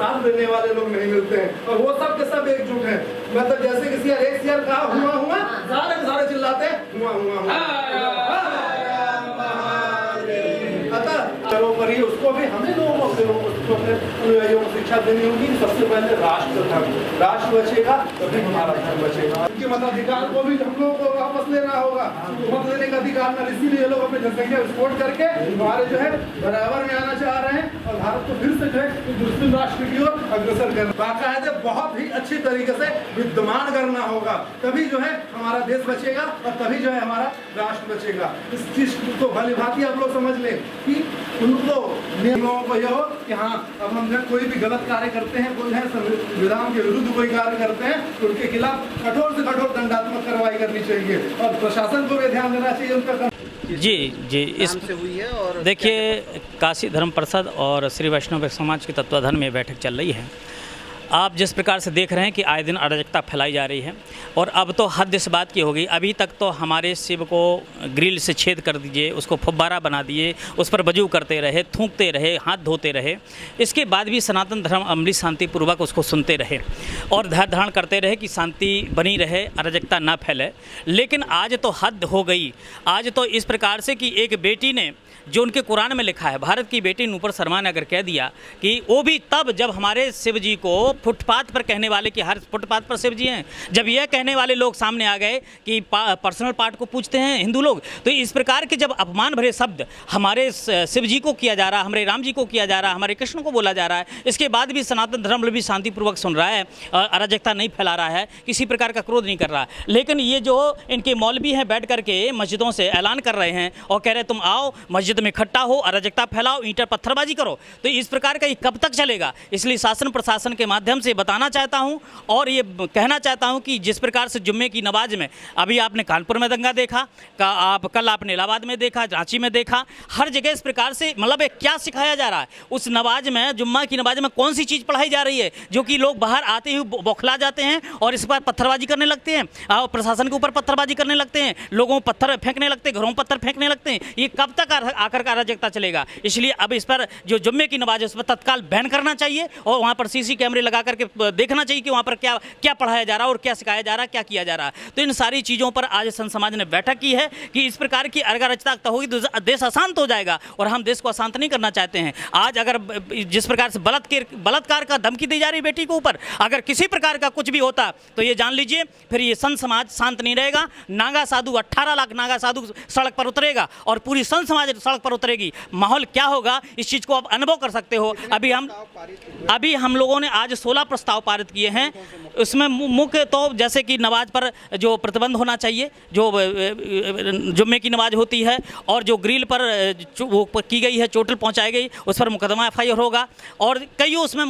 साथ देने वाले लोग नहीं मिलते हैं, और वो सब के सब एकजुट हैं। मतलब जैसे किसी एक शेयर कहा हुआ सारे के सारे चिल्लाते हैं हुआ। सर्वोपरि उसको भी हमें लोगों को अनुयायियों को शिक्षा देनी होगी। सबसे पहले राष्ट्र बचेगा तभी हमारा धर्म बचेगा। उनके मताधिकार को भी हम लोगों को वापस लेना होगा। वोट देने का अधिकार न, इसीलिए लोग अपने जनसंख्या विस्फोट करके हमारे जो है बराबर में आना चाह रहे हैं और भारत को फिर से जो है दुश्मन राष्ट्र की ओर अग्रसर करना, बाकायदे बहुत ही अच्छी तरीके से विद्यमान करना होगा। तभी जो है हमारा देश बचेगा और तभी जो है हमारा राष्ट्र बचेगा। इस चीज को भली भांति आप लोग समझ लें कि उनको लोगों को यह हो कि हाँ अब हम जब कोई भी गलत कार्य करते हैं, कोई है संविधान के विरुद्ध कोई कार्य करते हैं तो उनके खिलाफ कठोर से कठोर दंडात्मक कार्रवाई करनी चाहिए और प्रशासन को भी ध्यान देना चाहिए उनका। जी इस हुई है। और देखिए, काशी धर्म परिषद और श्री वैष्णव समाज के तत्वाधान में बैठक चल रही है। आप जिस प्रकार से देख रहे हैं कि आए दिन अराजकता फैलाई जा रही है और अब तो हद इस बात की हो गई। अभी तक तो हमारे शिव को ग्रिल से छेद कर दीजिए, उसको फुब्बारा बना दिए, उस पर वजू करते रहे, थूकते रहे, हाथ धोते रहे। इसके बाद भी सनातन धर्म अमृत शांतिपूर्वक उसको सुनते रहे और धैर्य धारण करते रहे कि शांति बनी रहे, अराजकता ना फैले। लेकिन आज तो हद हो गई। आज तो इस प्रकार से कि एक बेटी ने, जो उनके कुरान में लिखा है, भारत की बेटी नूपुर शर्मा ने अगर कह दिया कि वो भी तब जब हमारे शिव जी को फुटपाथ पर कहने वाले कि हर फुटपाथ पर शिव जी हैं, जब यह कहने वाले लोग सामने आ गए कि पर्सनल पार्ट को पूछते हैं हिंदू लोग, तो इस प्रकार के जब अपमान भरे शब्द हमारे शिव जी को किया जा रहा, हमारे राम जी को किया जा रहा, हमारे कृष्ण को बोला जा रहा है, इसके बाद भी सनातन धर्म भी शांतिपूर्वक सुन रहा है, अराजकता नहीं फैला रहा है, किसी प्रकार का क्रोध नहीं कर रहा। लेकिन ये जो इनके मौलवी हैं बैठ करके मस्जिदों से ऐलान कर रहे हैं और कह रहे हैं तुम आओ मस्जिद में इकट्ठा हो, अराजकता फैलाओ, ईंट पत्थरबाजी करो, तो इस प्रकार का ये कब तक चलेगा? इसलिए शासन प्रशासन के माध्यम से बताना चाहता हूं और ये कहना चाहता हूं कि जिस प्रकार से जुम्मे की नमाज में अभी आपने कानपुर में दंगा देखा, कल आपने इलाहाबाद में देखा, रांची में देखा, हर जगह इस प्रकार से मतलब क्या सिखाया जा रहा है? उस नमाज में, जुम्मा की नमाज में कौन सी चीज़ पढ़ाई जा रही है जो कि लोग बाहर आते ही बौखला जाते हैं और इस पर पत्थरबाजी करने लगते हैं, प्रशासन के ऊपर पत्थरबाजी करने लगते हैं, लोगों को पत्थर फेंकने लगते हैं, घरों में पत्थर फेंकने लगते हैं। ये कब तक आकर का अराजकता चलेगा? इसलिए अब इस पर जो जुम्मे की नमाज है उस पर तत्काल बैन करना चाहिए और वहाँ पर सीसी कैमरे लगा करके देखना चाहिए कि वहाँ पर क्या क्या पढ़ाया जा रहा है और क्या सिखाया जा रहा है, क्या किया जा रहा है। तो इन सारी चीज़ों पर आज संत समाज ने बैठक की है कि इस प्रकार की अराजकता होगी तो देश अशांत हो जाएगा और हम देश को अशांत नहीं करना चाहते हैं। आज अगर जिस प्रकार से बलात्कार का धमकी दी जा रही बेटी के ऊपर, अगर किसी प्रकार का कुछ भी होता तो ये जान लीजिए फिर ये संत समाज शांत नहीं रहेगा। नागा साधु 18 लाख नागा साधु सड़क पर उतरेगा और पूरी संत समाज सड़क पर उतरेगी। माहौल क्या होगा इस चीज़ को आप अनुभव कर सकते हो। अभी हम लोगों ने आज 16 प्रस्ताव पारित किए हैं। उसमें मुख्य तो जैसे कि नमाज पर जो प्रतिबंध होना चाहिए, जो जुम्मे की नमाज होती है और जो ग्रिल पर वो की गई है, चोटिल पहुंचाई गई, उस पर मुकदमा FIR होगा और कई उसमें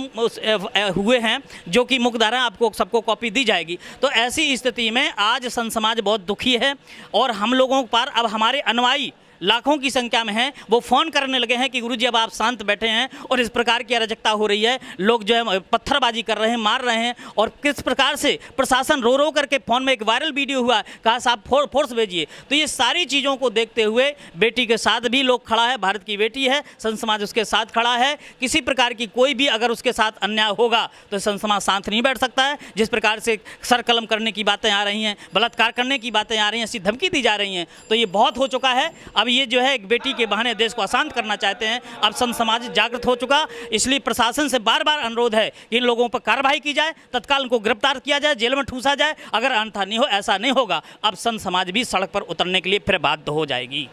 हुए हैं जो कि मुकदमा आपको सबको कॉपी दी जाएगी। तो ऐसी स्थिति में आज संत समाज बहुत दुखी है और हम लोगों पर अब हमारे अनुयायी लाखों की संख्या में हैं, वो फ़ोन करने लगे हैं कि गुरुजी अब आप शांत बैठे हैं और इस प्रकार की अराजकता हो रही है, लोग जो है पत्थरबाजी कर रहे हैं, मार रहे हैं और किस प्रकार से प्रशासन रो रो करके फ़ोन में एक वायरल वीडियो हुआ, कहा साहब फोर्स भेजिए। तो ये सारी चीज़ों को देखते हुए बेटी के साथ भी लोग खड़ा है, भारत की बेटी है, संत समाज उसके साथ खड़ा है। किसी प्रकार की कोई भी अगर उसके साथ अन्याय होगा तो संत समाज शांत नहीं बैठ सकता है। जिस प्रकार से सर कलम करने की बातें आ रही हैं, बलात्कार करने की बातें आ रही हैं, ऐसी धमकी दी जा रही हैं, तो ये बहुत हो चुका है। अब ये जो है एक बेटी के बहाने देश को अशांत करना चाहते हैं। अब संत समाज जागृत हो चुका, इसलिए प्रशासन से बार बार अनुरोध है कि इन लोगों पर कार्रवाई की जाए, तत्काल उनको गिरफ्तार किया जाए, जेल में ठूसा जाए। अगर अन्यथा नहीं हो, ऐसा नहीं होगा, अब संत समाज भी सड़क पर उतरने के लिए फिर बाध्य हो जाएगी।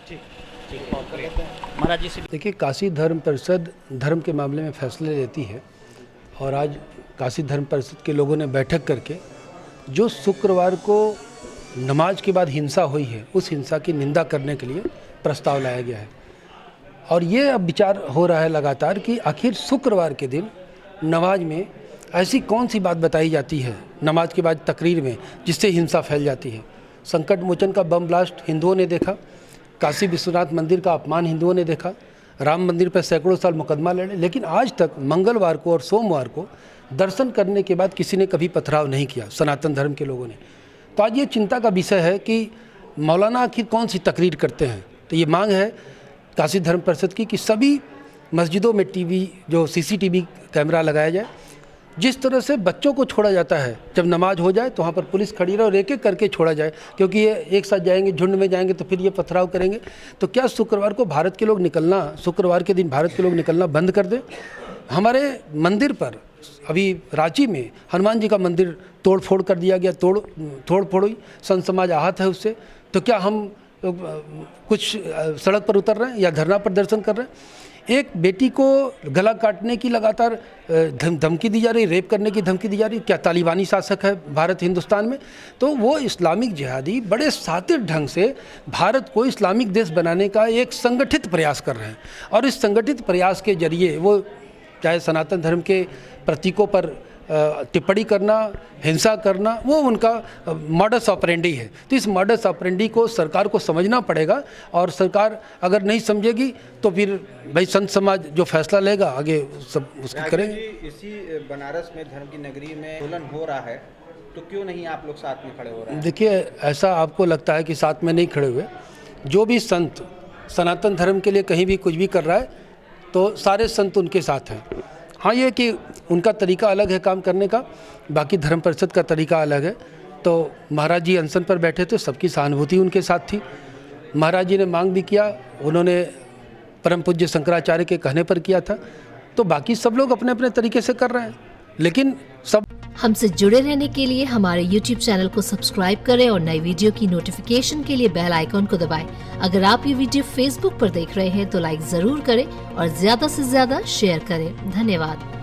महाराज जी से देखिए, काशी धर्म परिषद धर्म के मामले में फैसले लेती है और आज काशी धर्म परिषद के लोगों ने बैठक करके जो शुक्रवार को नमाज के बाद हिंसा हुई है, उस हिंसा की निंदा करने के लिए प्रस्ताव लाया गया है। और ये अब विचार हो रहा है लगातार कि आखिर शुक्रवार के दिन नमाज में ऐसी कौन सी बात बताई जाती है नमाज के बाद तकरीर में जिससे हिंसा फैल जाती है। संकट मोचन का बम ब्लास्ट हिंदुओं ने देखा, काशी विश्वनाथ मंदिर का अपमान हिंदुओं ने देखा, राम मंदिर पर सैकड़ों साल मुकदमा लड़े, लेकिन आज तक मंगलवार को और सोमवार को दर्शन करने के बाद किसी ने कभी पथराव नहीं किया सनातन धर्म के लोगों ने। तो आज ये चिंता का विषय है कि मौलाना आखिर कौन सी तकरीर करते हैं। तो ये मांग है काशी धर्म परिषद की कि सभी मस्जिदों में टीवी जो CCTV कैमरा लगाया जाए जिस तरह से बच्चों को छोड़ा जाता है, जब नमाज हो जाए तो वहाँ पर पुलिस खड़ी रहे और एक एक करके छोड़ा जाए, क्योंकि ये एक साथ जाएंगे, झुंड में जाएंगे तो फिर ये पथराव करेंगे। तो क्या शुक्रवार को भारत के लोग निकलना, शुक्रवार के दिन भारत के लोग निकलना बंद कर दें? हमारे मंदिर पर अभी रांची में हनुमान जी का मंदिर तोड़ फोड़ कर दिया गया, तोड़ फोड़ हुई, संत समाज आहत है उससे। तो क्या हम कुछ सड़क पर उतर रहे हैं या धरना प्रदर्शन कर रहे हैं? एक बेटी को गला काटने की लगातार धमकी दी जा रही, रेप करने की धमकी दी जा रही। क्या तालिबानी शासक है भारत हिंदुस्तान में? तो वो इस्लामिक जिहादी बड़े सातिर ढंग से भारत को इस्लामिक देश बनाने का एक संगठित प्रयास कर रहे हैं, और इस संगठित प्रयास के जरिए वो चाहे सनातन धर्म के प्रतीकों पर टिप्पणी करना, हिंसा करना, वो उनका मॉडस ऑपरेंडी है। तो इस मॉडस ऑपरेंडी को सरकार को समझना पड़ेगा, और सरकार अगर नहीं समझेगी तो फिर भाई संत समाज जो फैसला लेगा आगे सब उसकी करेंगे। इसी बनारस में धर्म की नगरी में आंदोलन हो रहा है, तो क्यों नहीं आप लोग साथ में खड़े हो रहे हैं? देखिए, ऐसा आपको लगता है कि साथ में नहीं खड़े हुए। जो भी संत सनातन धर्म के लिए कहीं भी कुछ भी कर रहा है तो सारे संत उनके साथ हैं। हाँ, ये कि उनका तरीका अलग है काम करने का, बाकी धर्म परिषद का तरीका अलग है। तो महाराज जी अनशन पर बैठे थे, सबकी सहानुभूति उनके साथ थी। महाराज जी ने मांग भी किया, उन्होंने परम पूज्य शंकराचार्य के कहने पर किया था। तो बाकी सब लोग अपने अपने तरीके से कर रहे हैं, लेकिन सब हमसे जुड़े रहने के लिए हमारे YouTube चैनल को सब्सक्राइब करें और नई वीडियो की नोटिफिकेशन के लिए बेल आइकॉन को दबाएं। अगर आप ये वीडियो Facebook पर देख रहे हैं तो लाइक जरूर करें और ज्यादा से ज्यादा शेयर करें। धन्यवाद।